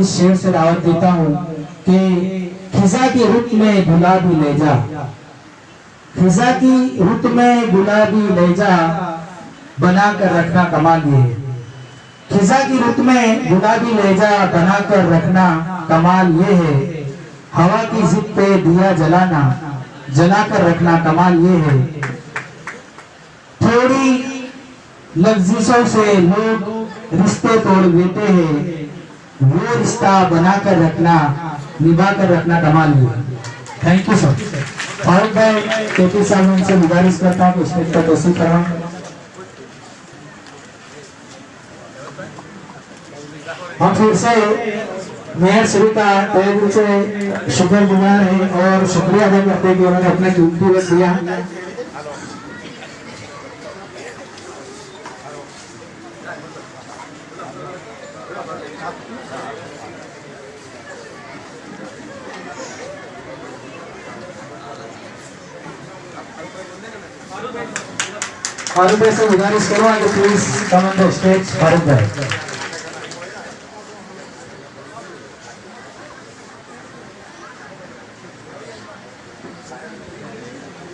इस शेर से दावत देता हूँ कि खिजा की रुत में गुलाबी लहजा, खिजा की रुत में गुलाबी लहजा बनाकर रखना कमाल ये है। खिजा की रुत में गुलाबी लहजा बनाकर रखना कमाल ये है। हवा की जिद पे दिया जलाना, जलाकर रखना कमाल ये है। थोड़ी लफ्जिशों से लोग रिश्ते तोड़ देते हैं, वो रिश्ता बनाकर रखना, निभाकर रखना कमाल ये है। Thank you sir. फारूक भाई केपी साहब उनसे गुजारिश करता हूँ कि स्टेज पर तोसीफ करवाएं। हम फिर से मेयर श्री का तहे दिल से शुक्रगुजार है और शुक्रिया अदा करते हैं कि उन्होंने अपना कीमती वक्त दिया। फारूक भाई से गुजारिश करूँगा कि please come on the stage. Farooq भाई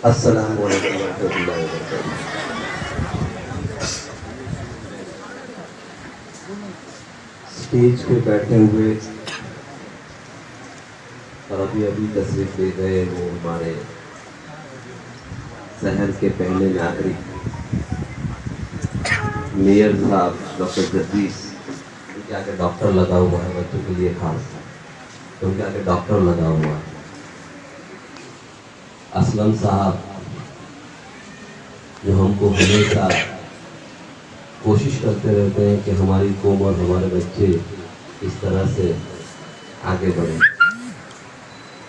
अस्सलाम वालेकुम रहमतुल्लाहि व बरकातहू। स्टेज पे बैठे हुए और अभी तशरीफ ले गए वो हमारे शहर के पहले नागरिक मेयर साहब डॉक्टर जगदीश, उनके आगे डॉक्टर लगा हुआ है बच्चों के लिए खास, तो उनके आगे डॉक्टर लगा हुआ है। असलम साहब जो हमको हमेशा कोशिश करते रहते हैं कि हमारी कौम और हमारे बच्चे इस तरह से आगे बढ़ें।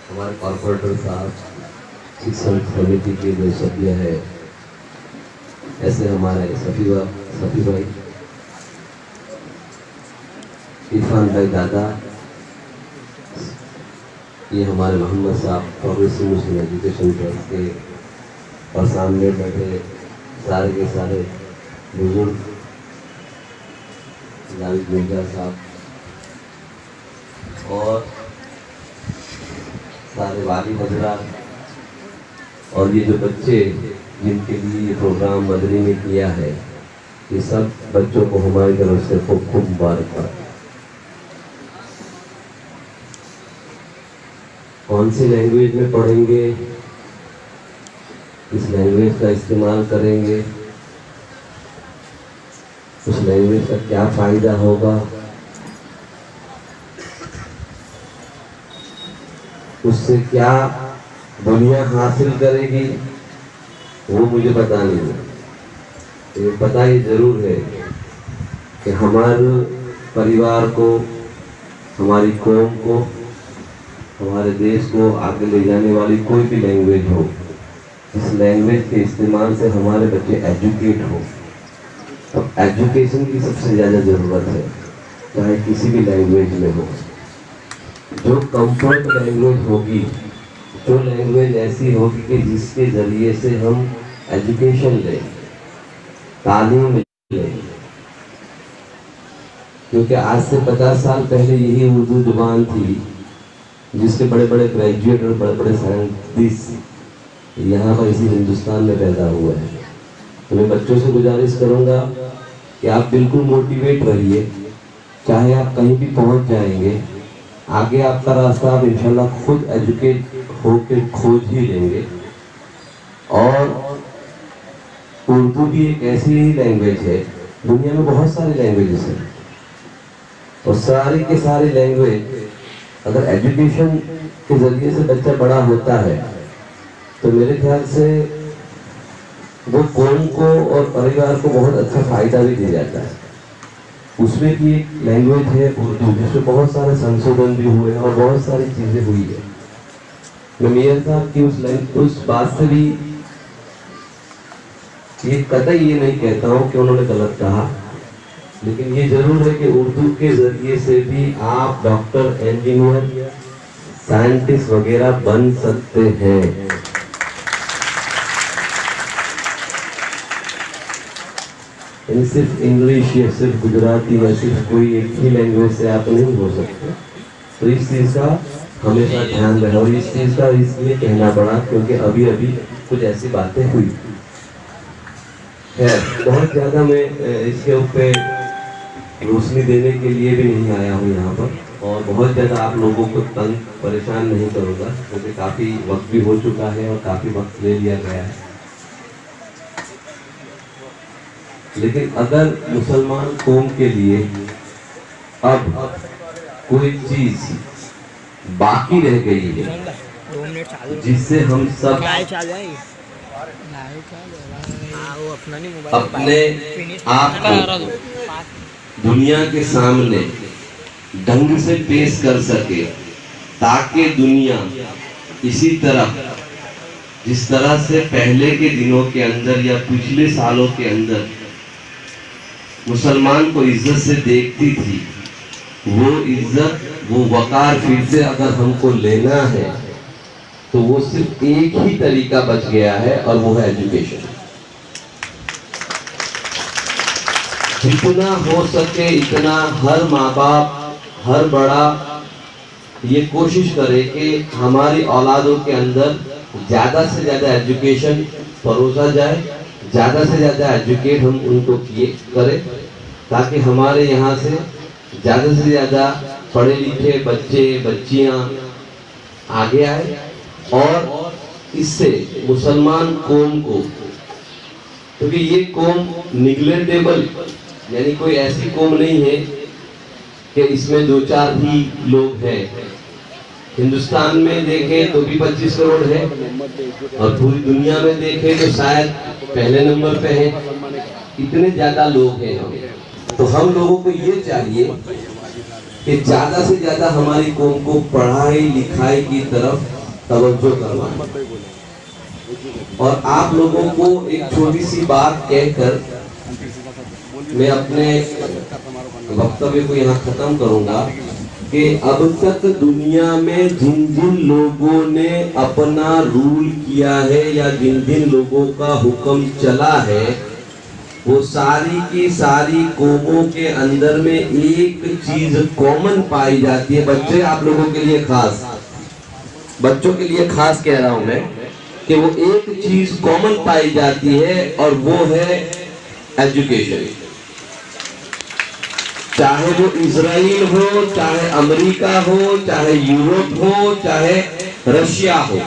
हमारे कॉर्पोरेटर साहब, शिक्षण समिति के जो सभ्य है, ऐसे हमारे सफ़ी भाई, इरफान भाई दादा, ये हमारे मोहम्मद साहब प्रोग्रेसिव मुस्लिम एजुकेशन ट्रस्ट के, और सामने बैठे सारे के सारे बुजुर्ग, जावेद मिर्जा साहब और सारे वाली हजरात, और ये जो बच्चे जिनके लिए ये प्रोग्राम मदनी में किया है, ये सब बच्चों को हमारी तरफ से खूब खूब मुबारकबाद। कौन सी लैंग्वेज में पढ़ेंगे, किस लैंग्वेज का इस्तेमाल करेंगे, उस लैंग्वेज का क्या फायदा होगा, उससे क्या दुनिया हासिल करेगी, वो मुझे पता नहीं है। ये पता ही जरूर है कि हमारे परिवार को, हमारी कौम को, हमारे देश को आगे ले जाने वाली कोई भी लैंग्वेज हो, इस लैंग्वेज के इस्तेमाल से हमारे बच्चे एजुकेट हो। अब एजुकेशन की सबसे ज़्यादा ज़रूरत है, चाहे किसी भी लैंग्वेज में हो। जो कंफर्ट लैंग्वेज होगी, जो लैंग्वेज ऐसी होगी कि जिसके ज़रिए से हम एजुकेशन लें, तालीम लें, क्योंकि आज से 50 साल पहले यही उर्दू जुबान थी जिसके बड़े बड़े ग्रेजुएट और बड़े बड़े साइंटिस्ट यहाँ पर इसी हिंदुस्तान में पैदा हुए हैं। तो मैं बच्चों से गुजारिश करूँगा कि आप बिल्कुल मोटिवेट रहिए, चाहे आप कहीं भी पहुँच जाएंगे, आगे आपका रास्ता आप इंशाल्लाह खुद एजुकेट होके खोज ही लेंगे। और उर्दू भी एक ऐसी ही लैंग्वेज है, दुनिया में बहुत सारी लैंग्वेजेस हैं, और सारी के सारी लैंग्वेज अगर एजुकेशन के ज़रिए से बच्चा बड़ा होता है तो मेरे ख्याल से वो कौम को और परिवार को बहुत अच्छा फ़ायदा भी दे जाता है। उसमें की एक लैंग्वेज है उर्दू, जिसमें बहुत सारे संशोधन भी हुए और बहुत सारी चीज़ें हुई है। मैं मेयर साहब की उस बात से भी ये कतई ये नहीं कहता हूँ कि उन्होंने गलत कहा, लेकिन ये जरूर है कि उर्दू के जरिए से भी आप डॉक्टर, इंजीनियर, साइंटिस्ट वगैरह बन सकते हैं। सिर्फ इंग्लिश या सिर्फ गुजराती या सिर्फ कोई एक ही लैंग्वेज से आप नहीं हो सकते। तो इस चीज़ का हमेशा ध्यान रहे। और इस चीज़ का इसलिए कहना पड़ा क्योंकि अभी अभी कुछ ऐसी बातें हुई। खैर, बहुत ज़्यादा मैं इसके ऊपर रोशनी देने के लिए भी नहीं आया हूँ यहाँ पर, और बहुत ज़्यादा आप लोगों को तंग परेशान नहीं करूँगा क्योंकि काफ़ी वक्त भी हो चुका है और काफ़ी वक्त ले लिया गया है। लेकिन अगर मुसलमान कौम के लिए अब कोई चीज़ बाकी रह गई है जिससे हम सब अपने आप को दुनिया के सामने ढंग से पेश कर सके, ताकि दुनिया इसी तरह जिस तरह से पहले के दिनों के अंदर या पिछले सालों के अंदर मुसलमान को इज्जत से देखती थी, वो इज्जत, वो वकार फिर से अगर हमको लेना है तो वो सिर्फ एक ही तरीका बच गया है और वो है एजुकेशन। जितना हो सके इतना हर माँ बाप, हर बड़ा ये कोशिश करे कि हमारी औलादों के अंदर ज़्यादा से ज़्यादा एजुकेशन परोसा जाए, ज़्यादा से ज़्यादा एजुकेट हम उनको किए करें, ताकि हमारे यहाँ से ज़्यादा से ज़्यादा पढ़े लिखे बच्चे बच्चियाँ आगे आए और इससे मुसलमान कौम को, क्योंकि ये कौम निग्लेक्टेबल यानी कोई ऐसी कौम नहीं है कि इसमें 2-4 ही लोग हैं। हिंदुस्तान में देखें तो भी 25 करोड़ है और पूरी दुनिया में देखें तो शायद पहले नंबर पे है। इतने ज्यादा लोग हैं हम, तो हम लोगों को ये चाहिए कि ज्यादा से ज्यादा हमारी कौम को पढ़ाई लिखाई की तरफ तवज्जो करवाएं। और आप लोगों को एक छोटी सी बात कहकर मैं अपने वक्तव्य को यहाँ खत्म करूंगा कि अब तक दुनिया में जिन जिन लोगों ने अपना रूल किया है या जिन जिन लोगों का हुक्म चला है, वो सारी की सारी कौमों के अंदर में एक चीज कॉमन पाई जाती है। बच्चे, आप लोगों के लिए खास, बच्चों के लिए खास कह रहा हूं मैं कि वो एक चीज कॉमन पाई जाती है और वो है एजुकेशन। चाहे वो इजराइल हो, चाहे अमेरिका हो, चाहे यूरोप हो, चाहे रशिया हो,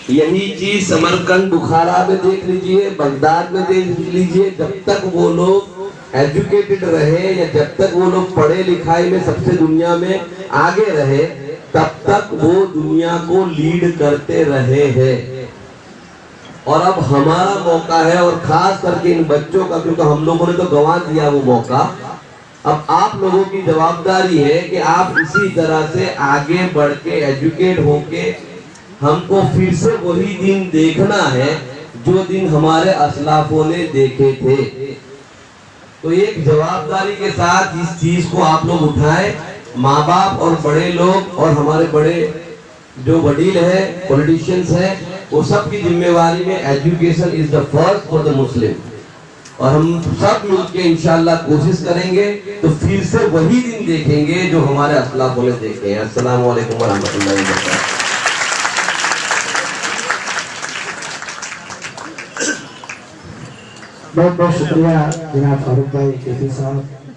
यही चीज समरकंद बुखारा में देख लीजिए, बगदाद में देख लीजिए। जब तक वो लोग एजुकेटेड रहे या जब तक वो लोग पढ़े लिखाई में सबसे दुनिया में आगे रहे, तब तक वो दुनिया को लीड करते रहे हैं। और अब हमारा मौका है, और खास करके इन बच्चों का, क्योंकि हम लोगों ने तो गंवा दिया वो मौका, अब आप लोगों की जवाबदारी है कि आप इसी तरह से आगे बढ़ के एजुकेट होके हमको फिर से वही दिन देखना है जो दिन हमारे असलाफों ने देखे थे। तो एक जवाबदारी के साथ इस चीज को आप लोग उठाएं, माँ बाप और बड़े लोग और हमारे बड़े जो वडील है, पॉलिटिशियंस है, वो सब की जिम्मेवारी में education is the first for the Muslim. और हम सब मिलकर इंशाल्लाह कोशिश करेंगे तो फिर से वही दिन देखेंगे जो हमारे असलाफों ने देखे हैं। अस्सलाम वालेकुम वरहमतुल्लाहि वबरकातुहू। बहुत बहुत शुक्रिया जनाब फारूक भाई, केपी साहब।